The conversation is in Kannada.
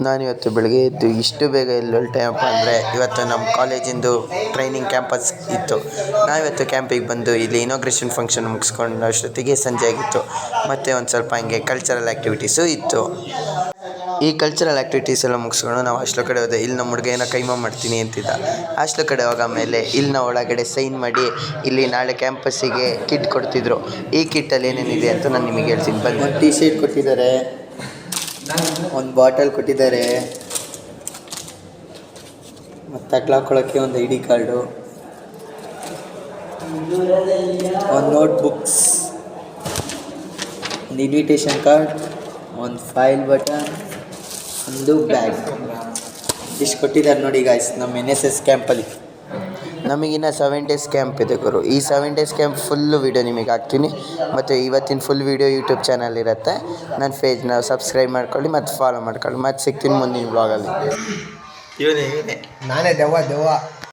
ನಾನಿವತ್ತು ಬೆಳಗ್ಗೆ ಎದ್ದು ಇಷ್ಟು ಬೇಗ ಎಲ್ಲಿ ಹೊರಟೆನಪ್ಪ ಅಂದರೆ ಇವತ್ತು ನಮ್ಮ ಕಾಲೇಜಿಂದು ಟ್ರೈನಿಂಗ್ ಕ್ಯಾಂಪಸ್ ಇತ್ತು. ನಾವಿವತ್ತು ಕ್ಯಾಂಪಿಗೆ ಬಂದು ಇಲ್ಲಿ ಇನಾಗ್ರೇಷನ್ ಫಂಕ್ಷನ್ ಮುಗಿಸ್ಕೊಂಡು ಅಷ್ಟೊತ್ತಿಗೆ ಸಂಜೆ ಆಗಿತ್ತು. ಮತ್ತು ಒಂದು ಸ್ವಲ್ಪ ಹಂಗೆ ಕಲ್ಚರಲ್ ಆ್ಯಕ್ಟಿವಿಟೀಸು ಇತ್ತು. ಈ ಕಲ್ಚರಲ್ ಆ್ಯಕ್ಟಿವಿಟೀಸ್ ಎಲ್ಲ ಮುಗಿಸ್ಕೊಂಡು ನಾವು ಹಾಸ್ಟೆಲ್ ಕಡೆ ಹೋದೆ. ಇಲ್ಲಿ ನಮ್ಮ ಹುಡುಗ ಏನೋ ಕೈಮಾ ಮಾಡ್ತೀನಿ ಅಂತಿದ್ದ. ಹಾಸ್ಟೆಲ್ ಕಡೆ ಹೋಗೋ ಮೇಲೆ ಇಲ್ಲಿನ ಒಳಗಡೆ ಸೈನ್ ಮಾಡಿ ಇಲ್ಲಿ ನಾಳೆ ಕ್ಯಾಂಪಸ್ಸಿಗೆ ಕಿಟ್ ಕೊಡ್ತಿದ್ರು. ಈ ಕಿಟ್ಟಲ್ಲಿ ಏನೇನಿದೆ ಅಂತ ನಾನು ನಿಮಗೆ ಹೇಳ್ತೀನಿ ಬನ್ನಿ. ಒಂದು ಟಿ ಶರ್ಟ್ ಕೊಟ್ಟಿದ್ದಾರೆ, ಒಂದು ಬಾಟಲ್ ಕೊಟ್ಟಿದ್ದಾರೆ, ಮತ್ತು ತಗ್ಲಾಕೊಳ್ಳೋಕ್ಕೆ ಒಂದು ಐ ಡಿ ಕಾರ್ಡು, ಒಂದು ನೋಟ್ಬುಕ್ಸ್, ಒಂದು ಇನ್ವಿಟೇಷನ್ ಕಾರ್ಡ್, ಒಂದು ಫೈಲ್ ಬಟನ್, ಒಂದು ಬ್ಯಾಗ್. ಇಷ್ಟು ಕೊಟ್ಟಿದ್ದಾರೆ ನೋಡಿ ಗಾಯ್ಸ್ ನಮ್ಮ NSS ಕ್ಯಾಂಪಲ್ಲಿ. ನಮಗಿನ್ನ 7 ಡೇಸ್ ಕ್ಯಾಂಪ್ ಇದೆ ಗುರು. ಈ 7 ಡೇಸ್ ಕ್ಯಾಂಪ್ ಫುಲ್ಲು ವೀಡಿಯೋ ನಿಮಗೆ ಹಾಕ್ತೀನಿ. ಮತ್ತು ಇವತ್ತಿನ ಫುಲ್ ವೀಡಿಯೋ ಯೂಟ್ಯೂಬ್ ಚಾನಲ್ ಇರುತ್ತೆ. ನನ್ನ ಪೇಜ್ನ ಸಬ್ಸ್ಕ್ರೈಬ್ ಮಾಡ್ಕೊಳ್ಳಿ ಮತ್ತು ಫಾಲೋ ಮಾಡ್ಕೊಳ್ಳಿ. ಮತ್ತು ಸಿಗ್ತೀನಿ ಮುಂದಿನ ಬ್ಲಾಗಲ್ಲಿ. ನಾನೇ ದೆವ್ವ